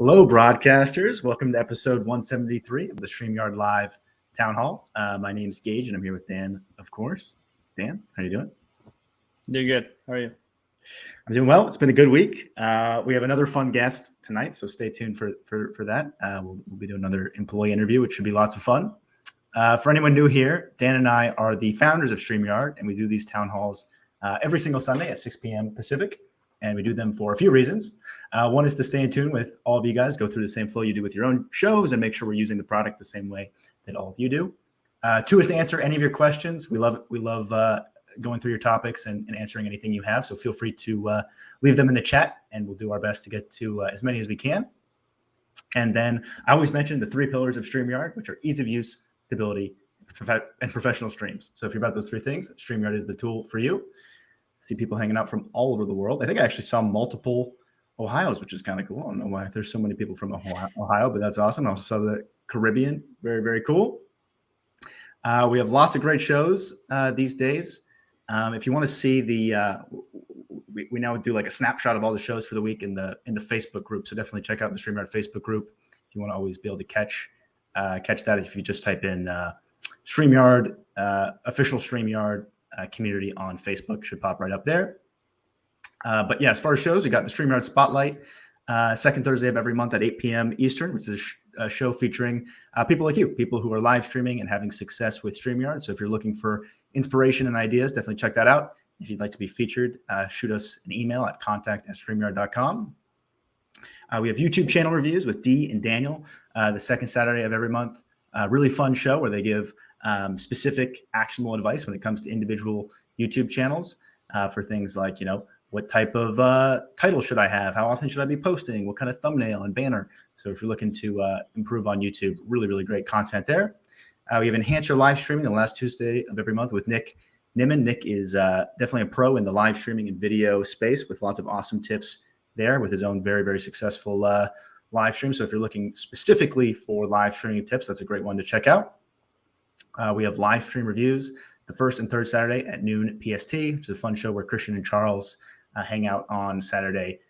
Hello, broadcasters. Welcome to episode 173 of the StreamYard Live Town Hall. My name's Geige, and I'm here with Dan, of course. Dan, how you doing? Doing good. How are you? I'm doing well. It's been a good week. We have another fun guest tonight, so stay tuned for that. We'll be doing another employee interview, which should be lots of fun. For anyone new here, Dan and I are the founders of StreamYard, and we do these town halls every single Sunday at 6 p.m. Pacific. And we do them for a few reasons. One is to stay in tune with all of you guys, go through the same flow you do with your own shows and make sure we're using the product the same way that all of you do. Two is to answer any of your questions. We love going through your topics and answering anything you have. So feel free to leave them in the chat and we'll do our best to get to as many as we can. And then I always mention the three pillars of StreamYard, which are ease of use, stability, and professional streams. So if you're about those three things, StreamYard is the tool for you. See people hanging out from all over the world. I think I actually saw multiple Ohios, which is kind of cool. I don't know why there's so many people from Ohio, but that's awesome. I also saw the Caribbean. Very, very cool. We have lots of great shows these days. If you want to see we now do like a snapshot of all the shows for the week in the Facebook group. So definitely check out the StreamYard Facebook group if you want to always be able to catch that. If you just type in StreamYard, official StreamYard community on Facebook, should pop right up there. But yeah, as far as shows, we got the StreamYard Spotlight, second Thursday of every month at 8 p.m. Eastern, which is a show featuring people like you, people who are live streaming and having success with StreamYard. So if you're looking for inspiration and ideas, definitely check that out. If you'd like to be featured, shoot us an email at contact@streamyard.com. We have YouTube channel reviews with Dee and Daniel, the second Saturday of every month. Really fun show where they give specific actionable advice when it comes to individual YouTube channels for things like, what type of title should I have? How often should I be posting? What kind of thumbnail and banner? So if you're looking to improve on YouTube, really, really great content there. We have Enhance Your Live Streaming the last Tuesday of every month with Nick Nimmin. Nick is definitely a pro in the live streaming and video space with lots of awesome tips there with his own very, very successful live stream. So if you're looking specifically for live streaming tips, that's a great one to check out. We have live stream reviews the first and third Saturday at noon PST, which is a fun show where Christian and Charles hang out on Saturday,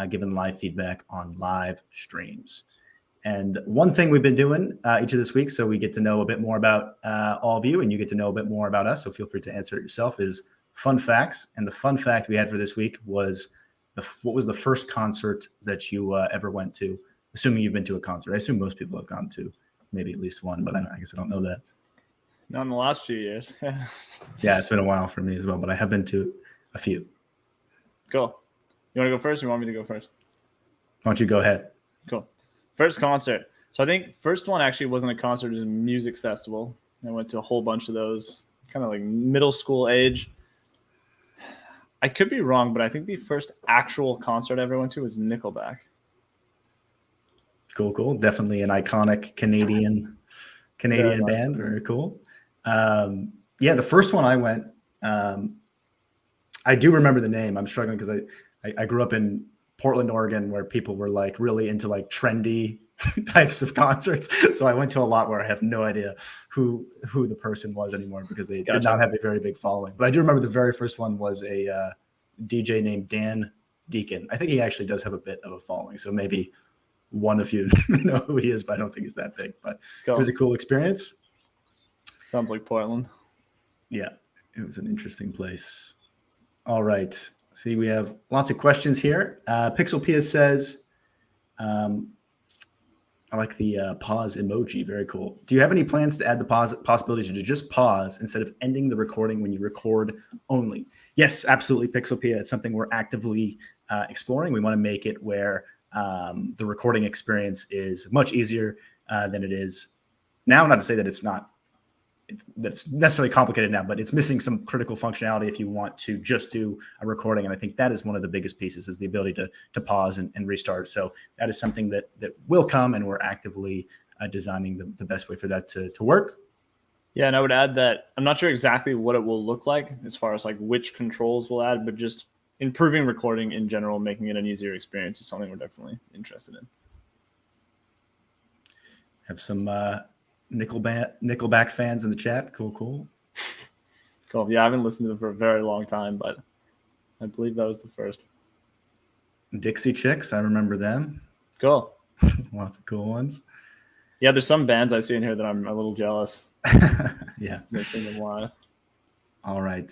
giving live feedback on live streams. And one thing we've been doing each of this week, so we get to know a bit more about all of you and you get to know a bit more about us, so feel free to answer it yourself, is fun facts. And the fun fact we had for this week was what was the first concert that you ever went to, assuming you've been to a concert. I assume most people have gone to maybe at least one, but I guess I don't know that. Not in the last few years. Yeah, it's been a while for me as well, but I have been to a few. Cool. You want to go first or you want me to go first? Why don't you go ahead? Cool. First concert. So I think first one actually wasn't a concert, it was a music festival. I went to a whole bunch of those, kind of like middle school age. I could be wrong, but I think the first actual concert I ever went to was Nickelback. Cool. Definitely an iconic Canadian band. Very cool. Yeah, the first one I went, I do remember the name. I'm struggling because I grew up in Portland, Oregon, where people were like really into like trendy types of concerts. So I went to a lot where I have no idea who the person was anymore because they did not have a very big following. But I do remember the very first one was a DJ named Dan Deacon. I think he actually does have a bit of a following. So maybe one of you know who he is, but I don't think he's that big. But It was a cool experience. Sounds like Portland. Yeah, it was an interesting place. All right. See, we have lots of questions here. Pixel Pia says, I like the pause emoji. Very cool. Do you have any plans to add the possibility to just pause instead of ending the recording when you record only? Yes, absolutely, Pixel Pia. It's something we're actively exploring. We want to make it where the recording experience is much easier than it is now. Not to say that that's necessarily complicated now, but it's missing some critical functionality if you want to just do a recording. And I think that is one of the biggest pieces, is the ability to pause and restart. So that is something that will come, and we're actively designing the best way for that to work. Yeah, and I would add that I'm not sure exactly what it will look like as far as like which controls we'll add, but just improving recording in general, making it an easier experience is something we're definitely interested in. Have some Nickelback fans in the chat. Cool. Yeah, I haven't listened to them for a very long time, but I believe that was the first. Dixie Chicks, I remember them. Cool. Lots of cool ones. Yeah, there's some bands I see in here that I'm a little jealous. Yeah. They're singing live. All right.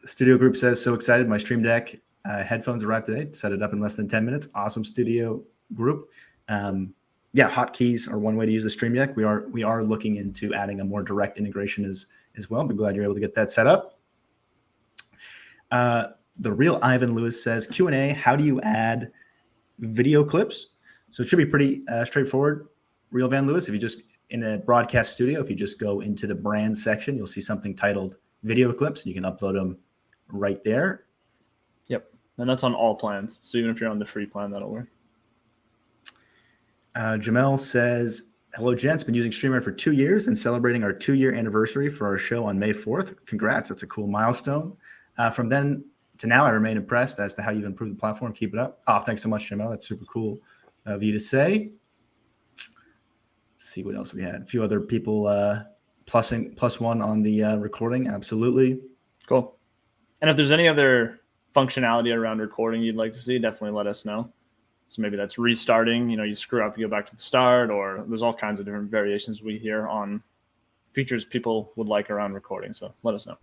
Studio Group says, so excited. My Stream Deck headphones arrived today. Set it up in less than 10 minutes. Awesome, Studio Group. Yeah, hotkeys are one way to use the Stream Deck. We are looking into adding a more direct integration as well. But glad you're able to get that set up. The real Ivan Lewis says, Q&A, how do you add video clips? So it should be pretty straightforward. Real Van Lewis, if you just in a broadcast studio, if you just go into the brand section, you'll see something titled video clips, and you can upload them right there. Yep. And that's on all plans. So even if you're on the free plan, that'll work. Jamel says, hello, gents. Been using StreamYard for 2 years and celebrating our 2-year anniversary for our show on May 4th. Congrats. That's a cool milestone. From then to now, I remain impressed as to how you've improved the platform. Keep it up. Oh, thanks so much, Jamel. That's super cool of you to say. Let's see what else we had. A few other people plus one on the recording. Absolutely. Cool. And if there's any other functionality around recording you'd like to see, definitely let us know. So maybe that's restarting. You screw up, you go back to the start, or there's all kinds of different variations we hear on features people would like around recording. So let us know.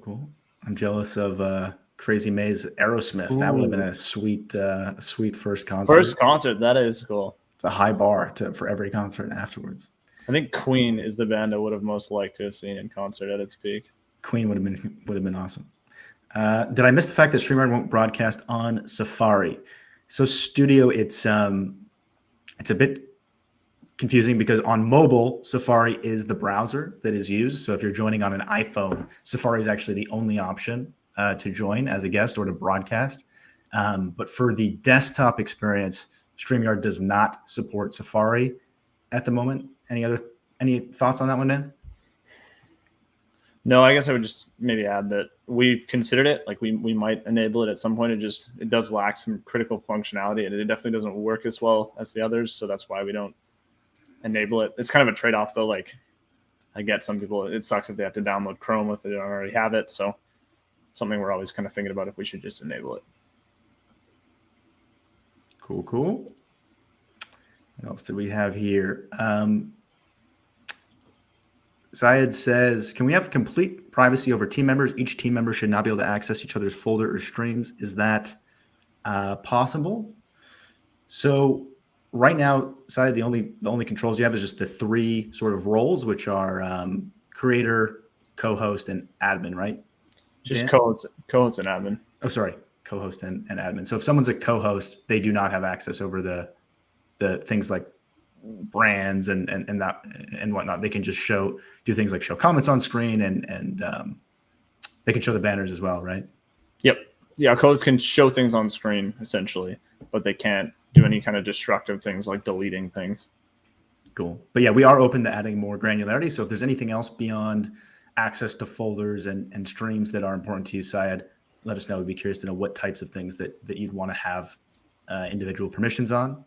Cool. I'm jealous of Crazy May's Aerosmith. Ooh. That would have been a sweet first concert. That is cool. It's a high bar for every concert afterwards. I think Queen is the band I would have most liked to have seen in concert at its peak. Queen would have been awesome. Did I miss the fact that StreamYard won't broadcast on Safari? So Studio, it's a bit confusing because on mobile, Safari is the browser that is used. So if you're joining on an iPhone, Safari is actually the only option to join as a guest or to broadcast. But for the desktop experience, StreamYard does not support Safari at the moment. Any thoughts on that one, Dan? No, I guess I would just maybe add that we've considered it. Like we might enable it at some point. It does lack some critical functionality, and it definitely doesn't work as well as the others. So that's why we don't enable it. It's kind of a trade-off, though. Like I get some people, it sucks if they have to download Chrome if they don't already have it. So something we're always kind of thinking about if we should just enable it. Cool. What else did we have here? Zayed says, can we have complete privacy over team members? Each team member should not be able to access each other's folder or streams. Is that possible? So right now, Zayed, the only controls you have is just the 3 sort of roles, which are creator, co-host, and admin, right? Just co-host and admin. Oh, sorry. Co-host and admin. So if someone's a co-host, they do not have access over the things like brands and that and whatnot. They can just do things like show comments on screen and they can show the banners as well, right? Yep. Yeah, codes can show things on screen essentially, but they can't do any kind of destructive things like deleting things. Cool. But yeah, we are open to adding more granularity. So if there's anything else beyond access to folders and streams that are important to you, Syed, let us know. We'd be curious to know what types of things that you'd want to have individual permissions on.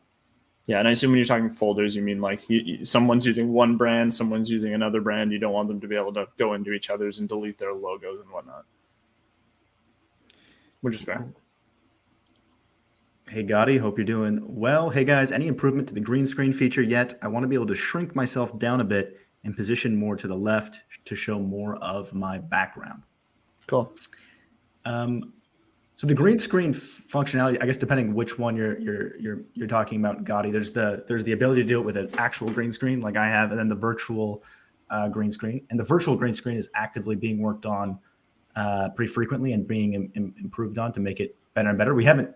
Yeah, and I assume when you're talking folders, you mean like someone's using one brand, someone's using another brand. You don't want them to be able to go into each other's and delete their logos and whatnot, which is fair. Hey, Gotti, hope you're doing well. Hey, guys, any improvement to the green screen feature yet? I want to be able to shrink myself down a bit and position more to the left to show more of my background. Cool. So the green screen functionality, I guess, depending which one you're talking about, Gotti, there's the ability to do it with an actual green screen like I have, and then the virtual green screen. And the virtual green screen is actively being worked on pretty frequently and being improved on to make it better and better. We haven't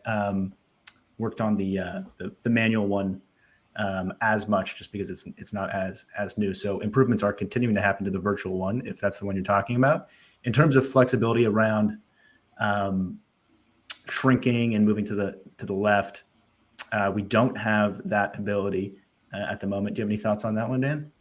worked on the manual one as much, just because it's not as new. So improvements are continuing to happen to the virtual one, if that's the one you're talking about. In terms of flexibility around shrinking and moving to the left, we don't have that ability at the moment. Do you have any thoughts on that one, Dan?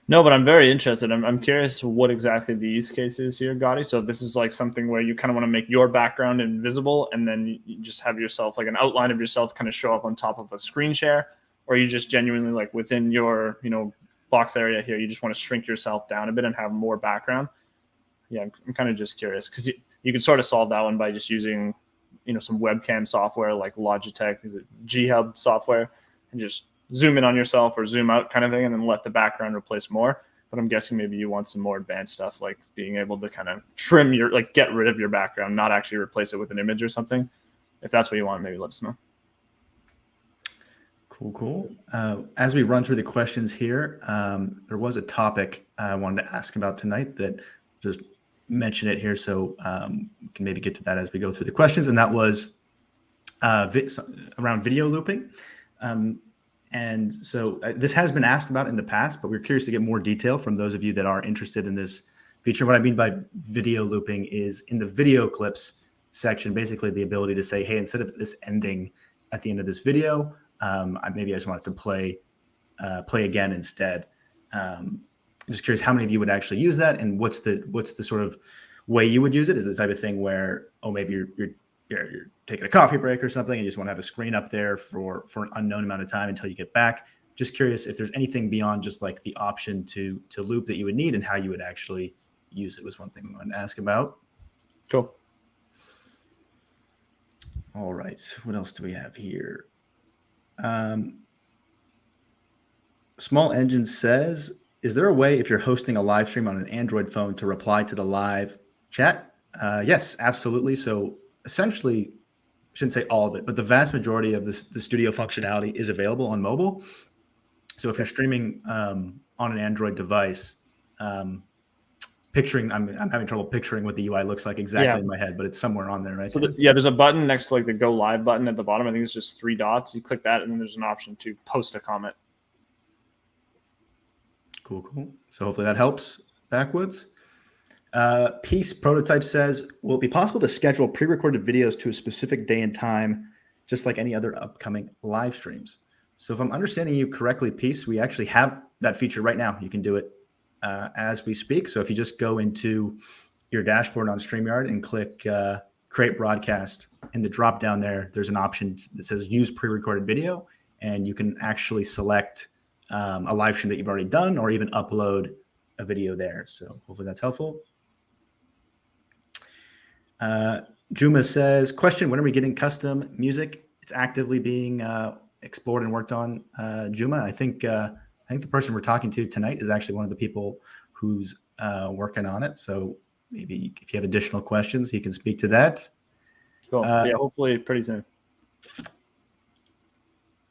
No, but I'm very interested. I'm curious what exactly the use case is here, Gotti. So if this is like something where you kind of want to make your background invisible and then you just have yourself, like an outline of yourself kind of show up on top of a screen share, or you just genuinely like within your, box area here, you just want to shrink yourself down a bit and have more background. Yeah, I'm kind of just curious because you can sort of solve that one by just using, some webcam software like Logitech, is it G-Hub software, and just zoom in on yourself or zoom out kind of thing, and then let the background replace more. But I'm guessing maybe you want some more advanced stuff, like being able to kind of trim get rid of your background, not actually replace it with an image or something. If that's what you want, maybe let us know. Cool. As we run through the questions here, there was a topic I wanted to ask about tonight that just mention it here, so we can maybe get to that as we go through the questions, and that was around video looping. And so this has been asked about in the past, but we're curious to get more detail from those of you that are interested in this feature. What I mean by video looping is in the video clips section, basically the ability to say, hey, instead of this ending at the end of this video, maybe I just want it to play again instead. I'm just curious how many of you would actually use that, and what's the sort of way you would use it? Is it the type of thing where, maybe you're taking a coffee break or something and you just want to have a screen up there for an unknown amount of time until you get back? Just curious if there's anything beyond just like the option to loop that you would need, and how you would actually use it was one thing I wanted to ask about. Cool. All right. What else do we have here? Small Engine says, is there a way if you're hosting a live stream on an Android phone to reply to the live chat? Yes, absolutely. So essentially, I shouldn't say all of it, but the vast majority of the studio functionality is available on mobile. So if you're streaming on an Android device, I'm having trouble picturing what the UI looks like exactly in my head, but it's somewhere on there, right? So there's a button next to like the Go Live button at the bottom. I think it's just 3 dots. You click that, and then there's an option to post a comment. Cool. So hopefully that helps backwoods. Peace Prototype says, will it be possible to schedule pre-recorded videos to a specific day and time, just like any other upcoming live streams? So if I'm understanding you correctly, Peace, we actually have that feature right now. You can do it as we speak. So if you just go into your dashboard on StreamYard and click Create Broadcast, in the drop down there's an option that says Use Pre-recorded Video, and you can actually select a live stream that you've already done, or even upload a video there. So hopefully that's helpful. Juma says, question, when are we getting custom music? It's actively being explored and worked on. Juma, I think the person we're talking to tonight is actually one of the people who's working on it. So maybe if you have additional questions, he can speak to that. Cool. Yeah, hopefully pretty soon.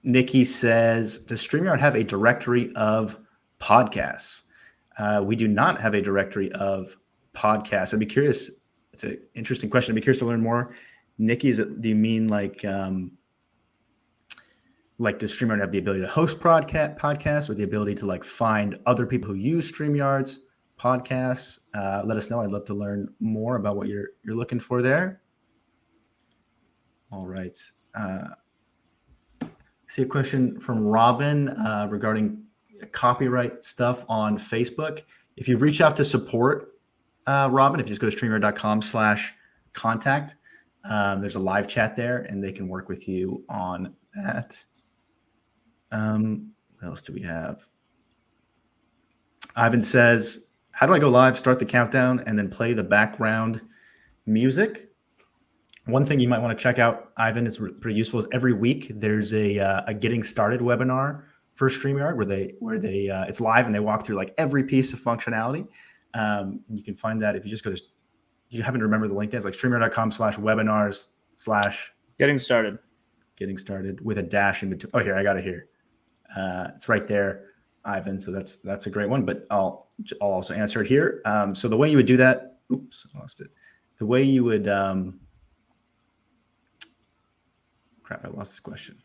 Nikki says, does StreamYard have a directory of podcasts? We do not have a directory of podcasts. I'd be curious. It's an interesting question. I'd be curious to learn more. Nikki, do you mean like does StreamYard have the ability to host podcasts, or the ability to like find other people who use StreamYard's podcasts? Let us know. I'd love to learn more about what you're looking for there. All right. See a question from Robin regarding copyright stuff on Facebook. If you reach out to support, Robin, if you just go to StreamYard.com/contact, there's a live chat there, and they can work with you on that. What else do we have? Ivan says, how do I go live, start the countdown, and then play the background music? One thing you might want to check out, Ivan, is pretty useful, is every week there's a getting started webinar for StreamYard where they it's live, and they walk through like every piece of functionality. You can find that if you just go to, you happen to remember the link, it's like StreamYard.com/webinars/ Getting started with a dash in between. Oh, here, I got it here. It's right there, Ivan. So that's a great one, but I'll also answer it here. So the way you would do that, oops, I lost it. The way you would, crap, I lost this question.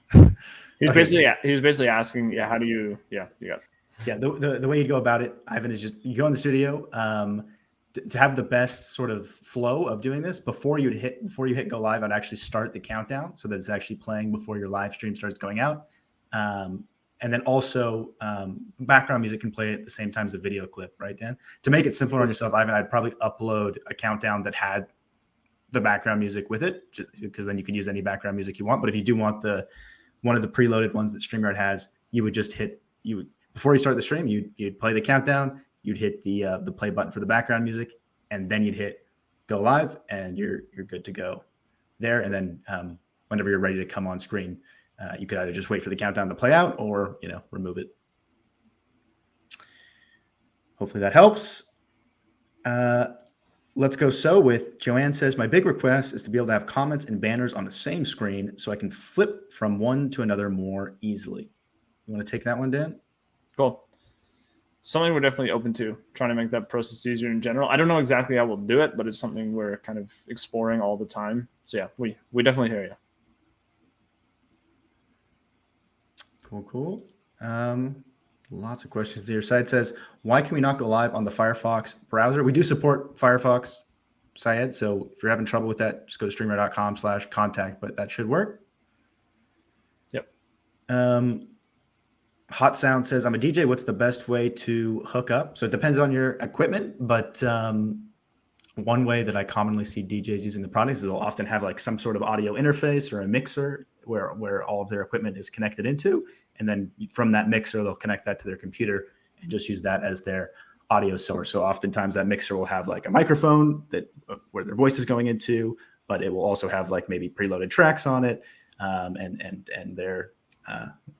He was basically asking, how do you, you got it. Yeah, the way you'd go about it, Ivan, is just you go in the studio to have the best sort of flow of doing this. Before you hit go live, I'd actually start the countdown so that it's actually playing before your live stream starts going out. And then also background music can play at the same time as a video clip, right, Dan? To make it simpler on yourself, Ivan, I'd probably upload a countdown that had the background music with it, because then you can use any background music you want. But if you do want one of the preloaded ones that StreamYard has, you would just before you start the stream, you'd play the countdown, you'd hit the play button for the background music, and then you'd hit go live, and you're good to go there. And then whenever you're ready to come on screen, you could either just wait for the countdown to play out or, remove it. Hopefully that helps. Let's go. So with Joanne says, my big request is to be able to have comments and banners on the same screen so I can flip from one to another more easily. You want to take that one, Dan? Cool. Something we're definitely open to, trying to make that process easier in general. I don't know exactly how we'll do it, but it's something we're kind of exploring all the time. So yeah, we definitely hear you. Cool. Lots of questions here. Syed says, why can we not go live on the Firefox browser? We do support Firefox, Syed. So if you're having trouble with that, just go to streamer.com/contact, but that should work. Yep. Hot Sound says, I'm a DJ. What's the best way to hook up? So it depends on your equipment, but one way that I commonly see DJs using the products is they'll often have like some sort of audio interface or a mixer where all of their equipment is connected into. And then from that mixer, they'll connect that to their computer and just use that as their audio source. So oftentimes that mixer will have like a microphone where their voice is going into, but it will also have like maybe preloaded tracks on it, and their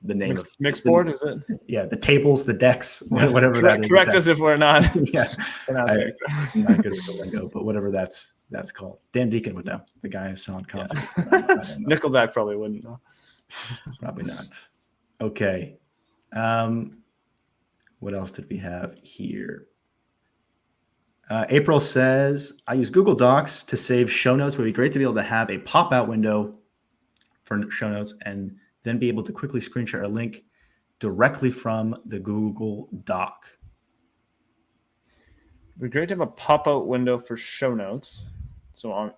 the name of Mixboard, is it? Yeah, the tables, the decks, whatever that is. Correct us if we're not. Yeah, I'm not good with the lingo, but whatever that's called. Dan Deacon would know. The guy I saw in concert. Yeah. I don't know. Nickelback probably wouldn't know. Probably not. Okay. What else did we have here? April says, I use Google Docs to save show notes. It would be great to be able to have a pop-out window for show notes and then be able to quickly screen share a link directly from the Google Doc. It'd be great to have a pop-out window for show notes. So on.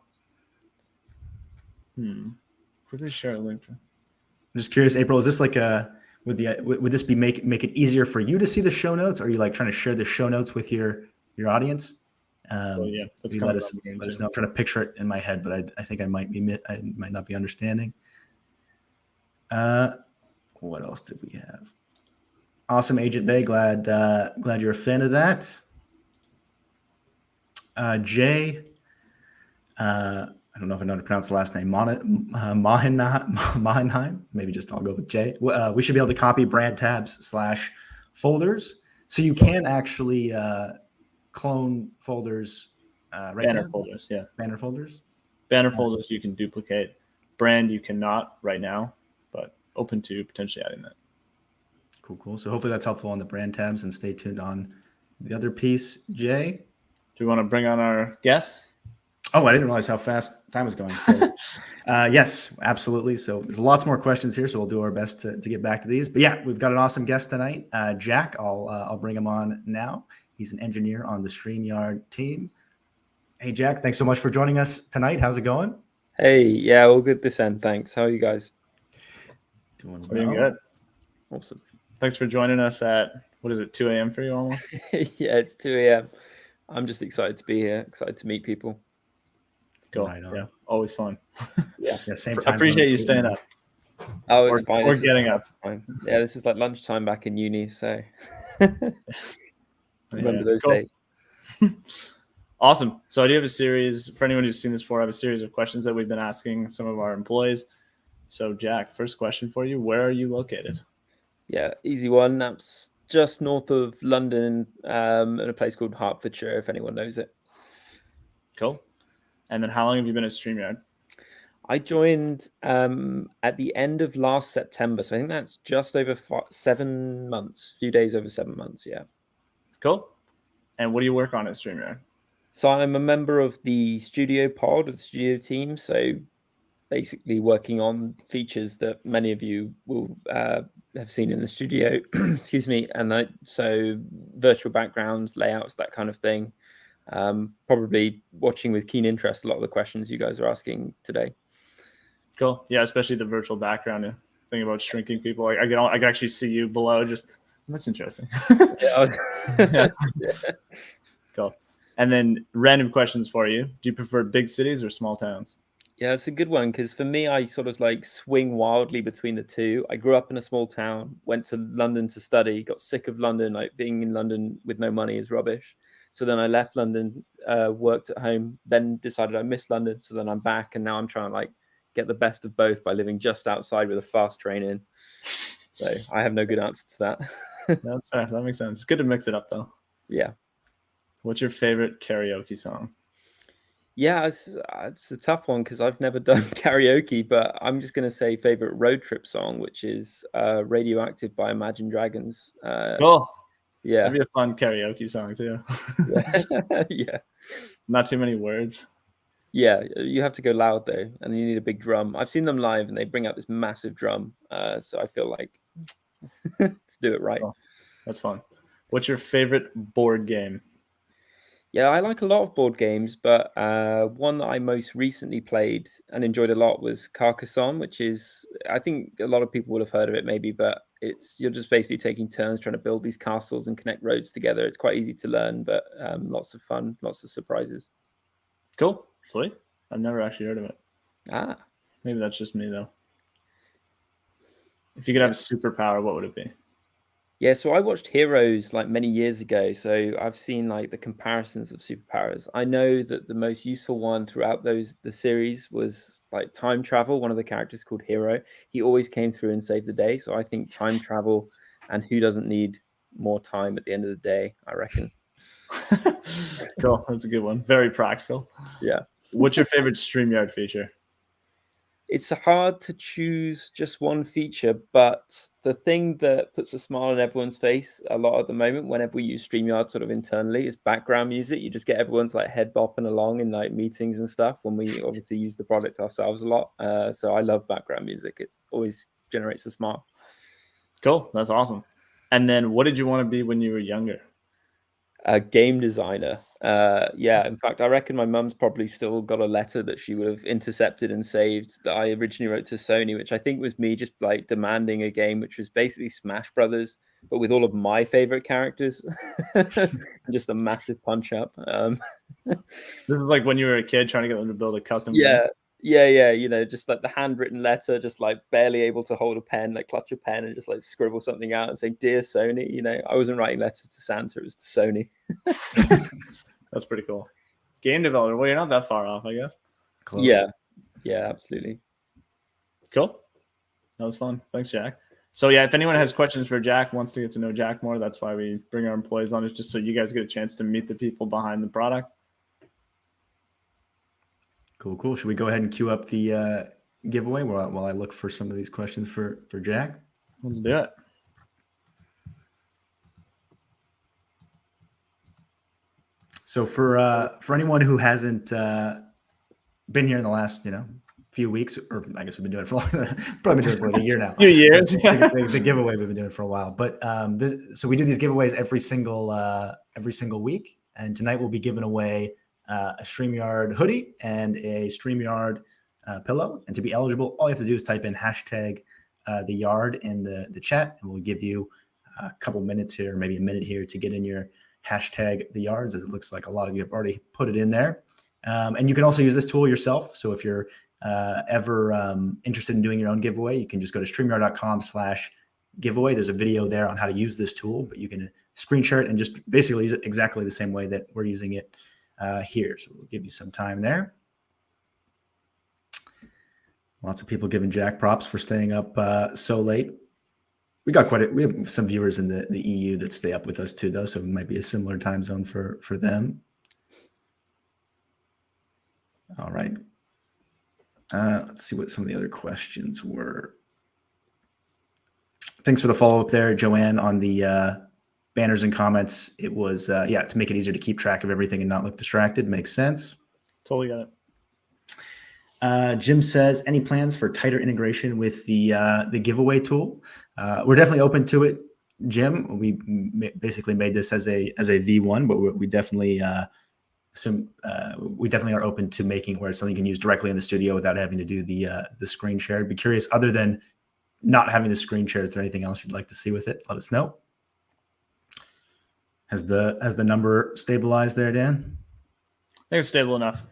Quickly share a link. I'm just curious, April, is this like would this be make it easier for you to see the show notes? Or are you like trying to share the show notes with your audience? Yeah, that's let us know. I'm trying to picture it in my head, but I think I might not be understanding. What else did we have? Awesome, Agent Bay. Glad you're a fan of that. Jay, I don't know if I know how to pronounce the last name. Mahenheim. Maybe just I'll go with Jay. We should be able to copy brand tabs /folders, so you can actually clone folders. Banner folders, yeah. Banner folders. Banner folders you can duplicate. Brand you cannot right now, but open to potentially adding that. Cool. So hopefully that's helpful on the brand tabs, and stay tuned on the other piece. Jay, do we want to bring on our guest? Oh, I didn't realize how fast time was going. So, yes, absolutely. So there's lots more questions here, so we'll do our best to get back to these. But yeah, we've got an awesome guest tonight, Jack. I'll bring him on now. He's an engineer on the StreamYard team. Hey, Jack, thanks so much for joining us tonight. How's it going? Hey, yeah, all good this end. Thanks. How are you guys? Doing good. Awesome. Thanks for joining us at, what is it, 2 a.m. for you almost? Yeah, it's 2 a.m. I'm just excited to be here, excited to meet people. Cool. Yeah, always fun. Yeah, same time. I appreciate you staying up. Oh, it's fine. Or getting up. Fine. Yeah, this is like lunchtime back in uni, so remember those days. Awesome. So I do have a series, for anyone who's seen this before, I have a series of questions that we've been asking some of our employees. So Jack, first question for you, where are you located? Yeah, easy one. That's just north of London, in a place called Hertfordshire, if anyone knows it. Cool. And then how long have you been at StreamYard? I joined at the end of last September. So I think that's just over 7 months, a few days over 7 months. Yeah. Cool. And what do you work on at StreamYard? So I'm a member of the studio pod, of the studio team. So basically working on features that many of you will have seen in the studio, excuse me. And so virtual backgrounds, layouts, that kind of thing. Probably watching with keen interest a lot of the questions you guys are asking today. Cool. Yeah, especially the virtual background thing about shrinking people. I can actually see you below. Just that's interesting. Yeah. Cool. And then random questions for you. Do you prefer big cities or small towns? Yeah, it's a good one because for me, I sort of like swing wildly between the two. I grew up in a small town, went to London to study, got sick of London. Like being in London with no money is rubbish. So then I left London, worked at home, then decided I missed London. So then I'm back, and now I'm trying to like get the best of both by living just outside with a fast train in. So I have no good answer to that. That's fair. That makes sense. It's good to mix it up though. Yeah. What's your favorite karaoke song? Yeah, it's a tough one because I've never done karaoke, but I'm just going to say favorite road trip song, which is Radioactive by Imagine Dragons. Cool. Yeah. That'd be a fun karaoke song too. Yeah. Yeah. Not too many words. Yeah. You have to go loud though, and you need a big drum. I've seen them live and they bring out this massive drum. So I feel like to do it right. Cool. That's fun. What's your favorite board game? Yeah, I like a lot of board games, but one that I most recently played and enjoyed a lot was Carcassonne, which is, I think a lot of people would have heard of it maybe, but you're just basically taking turns trying to build these castles and connect roads together. It's quite easy to learn, but lots of fun, lots of surprises. Cool. Sweet. I've never actually heard of it. Ah. Maybe that's just me though. If you could have a superpower, what would it be? Yeah, so I watched Heroes like many years ago, so I've seen like the comparisons of superpowers. I know that the most useful one throughout the series was like time travel. One of the characters called Hero, he always came through and saved the day. So I think time travel, and who doesn't need more time at the end of the day, I reckon. Cool, that's a good one. Very practical. Yeah. What's your favorite StreamYard feature? It's hard to choose just one feature, but the thing that puts a smile on everyone's face a lot at the moment, whenever we use StreamYard sort of internally, is background music. You just get everyone's like head bopping along in like meetings and stuff when we obviously use the product ourselves a lot. So I love background music. It always generates a smile. Cool, that's awesome. And then what did you want to be when you were younger? A game designer. Yeah, in fact, I reckon my mum's probably still got a letter that she would have intercepted and saved that I originally wrote to Sony, which I think was me just like demanding a game which was basically Smash Brothers, but with all of my favorite characters, and just a massive punch up. This is like when you were a kid trying to get them to build a custom Yeah. game. Yeah, you know, just like the handwritten letter, just like barely able to hold a pen, like clutch a pen and just like scribble something out and say, "Dear Sony," you know, I wasn't writing letters to Santa, it was to Sony. That's pretty cool. Game developer. Well, you're not that far off, I guess. Close. Yeah, absolutely. Cool. That was fun. Thanks, Jack. So yeah, if anyone has questions for Jack, wants to get to know Jack more, that's why we bring our employees on, is just so you guys get a chance to meet the people behind the product. Cool. Should we go ahead and queue up the giveaway while I look for some of these questions for Jack? Let's do it. So for anyone who hasn't been here in the last few weeks, or I guess we've been doing it for probably been doing it for like a year now. Few years. the giveaway we've been doing it for a while, but so we do these giveaways every single week, and tonight we'll be giving away a StreamYard hoodie and a StreamYard pillow. And to be eligible, all you have to do is type in hashtag the yard in the chat, and we'll give you a couple minutes here, maybe a minute here, to get in your hashtag the yards, as it looks like a lot of you have already put it in there. And you can also use this tool yourself. So if you're ever interested in doing your own giveaway, you can just go to StreamYard.com/giveaway. There's a video there on how to use this tool, but you can screen share it and just basically use it exactly the same way that we're using it here. So we'll give you some time there. Lots of people giving Jack props for staying up so late. We have some viewers in the EU that stay up with us too, though, so it might be a similar time zone for them. All right. Let's see what some of the other questions were. Thanks for the follow-up there, Joanne, on the banners and comments. It was, to make it easier to keep track of everything and not look distracted. Makes sense. Totally got it. Jim says, any plans for tighter integration with the giveaway tool? We're definitely open to it, Jim. We basically made this as a V1, but we definitely are open to making it where it's something you can use directly in the studio without having to do the screen share. I'd be curious, other than not having the screen share, is there anything else you'd like to see with it? Let us know. Has the number stabilized there, Dan? I think it's stable enough.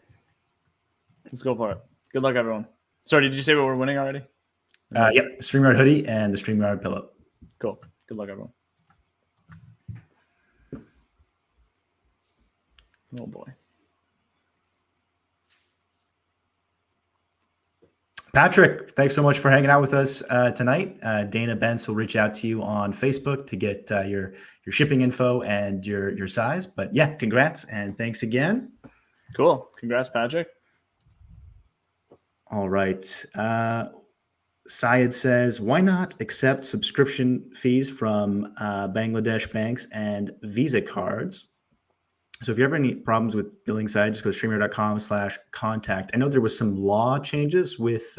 Let's go for it. Good luck, everyone. Sorry, did you say what we're winning already? Yep, StreamYard hoodie and the StreamYard pillow. Cool. Good luck, everyone. Oh boy. Patrick, thanks so much for hanging out with us tonight. Dana Bentz will reach out to you on Facebook to get your shipping info and your size. But yeah, congrats and thanks again. Cool. Congrats, Patrick. All right. Syed says, why not accept subscription fees from Bangladesh banks and Visa cards? So if you ever have any problems with billing side, just go to streamyard.com/contact. I know there was some law changes with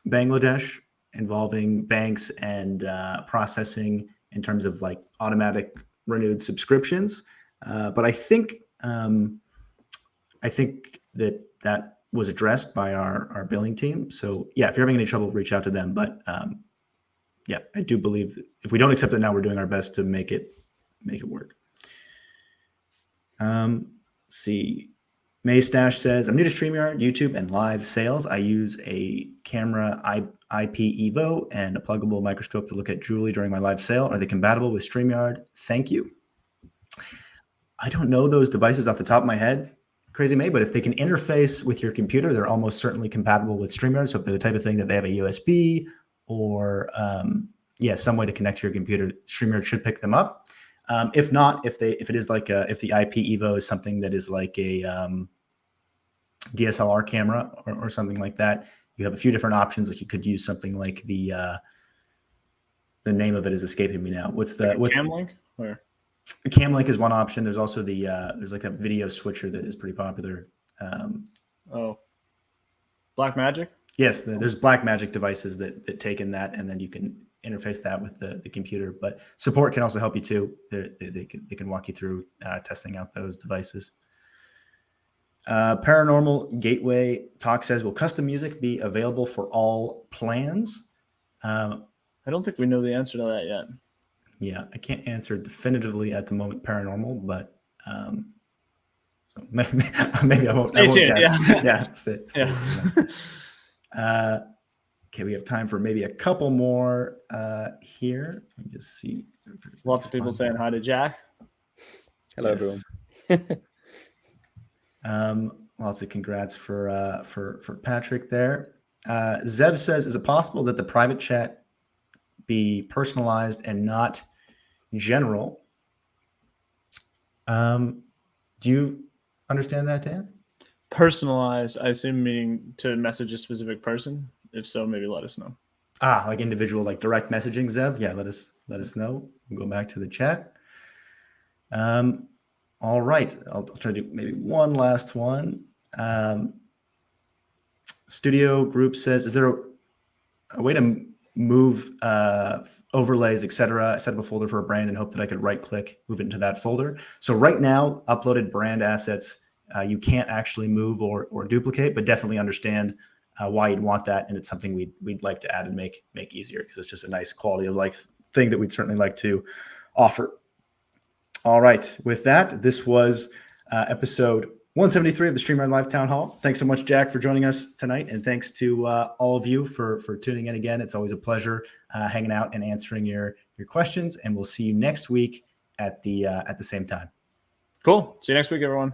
Bangladesh involving banks and processing in terms of like automatic renewed subscriptions. But I think that was addressed by our billing team. So yeah, if you're having any trouble, reach out to them. But yeah, I do believe that if we don't accept it now, we're doing our best to make it work. See, Maystash says, I'm new to StreamYard, YouTube, and live sales. I use a camera IP Evo and a pluggable microscope to look at jewelry during my live sale. Are they compatible with StreamYard? Thank you. I don't know those devices off the top of my head, Crazy May, but if they can interface with your computer, they're almost certainly compatible with StreamYard. So if they're the type of thing that they have a USB or some way to connect to your computer, StreamYard should pick them up. If not, if the IP Evo is something that is like a DSLR camera or something like that, you have a few different options. Like you could use something like the name of it is escaping me now. What's Camlink? Or Camlink is one option. There's also there's like a video switcher that is pretty popular. Black Magic? Yes, there's Blackmagic devices that take in that, and then you can interface that with the computer. But support can also help you too. They can walk you through testing out those devices. Paranormal Gateway Talk says, will custom music be available for all plans? I don't think we know the answer to that yet. Yeah, I can't answer definitively at the moment, Paranormal, but so maybe I won't. Stay tuned. Guess. Yeah. Stay Yeah. Okay, we have time for maybe a couple more here. Let me just see. Lots of people saying hi to Jack. Hello, everyone. Lots of congrats for Patrick there. Zev says, is it possible that the private chat be personalized and not general? Do you understand that, Dan? Personalized, I assume meaning to message a specific person. If so, maybe let us know. Like individual, like direct messaging, Zev. Yeah, let us know. We'll go back to the chat. All right, I'll try to do maybe one last one. Studio Group says, is there a way to move overlays, etc.? I set up a folder for a brand and hope that I could right-click, move it into that folder. So right now, uploaded brand assets, you can't actually move or duplicate, but definitely understand why you'd want that, and it's something we'd like to add and make easier, because it's just a nice quality of life thing that we'd certainly like to offer. All right, with that, this was episode 173 of the StreamYard Live Town Hall. Thanks so much, Jack, for joining us tonight, and thanks to all of you for tuning in again. It's always a pleasure hanging out and answering your questions, and we'll see you next week at the same time. Cool. See you next week, everyone.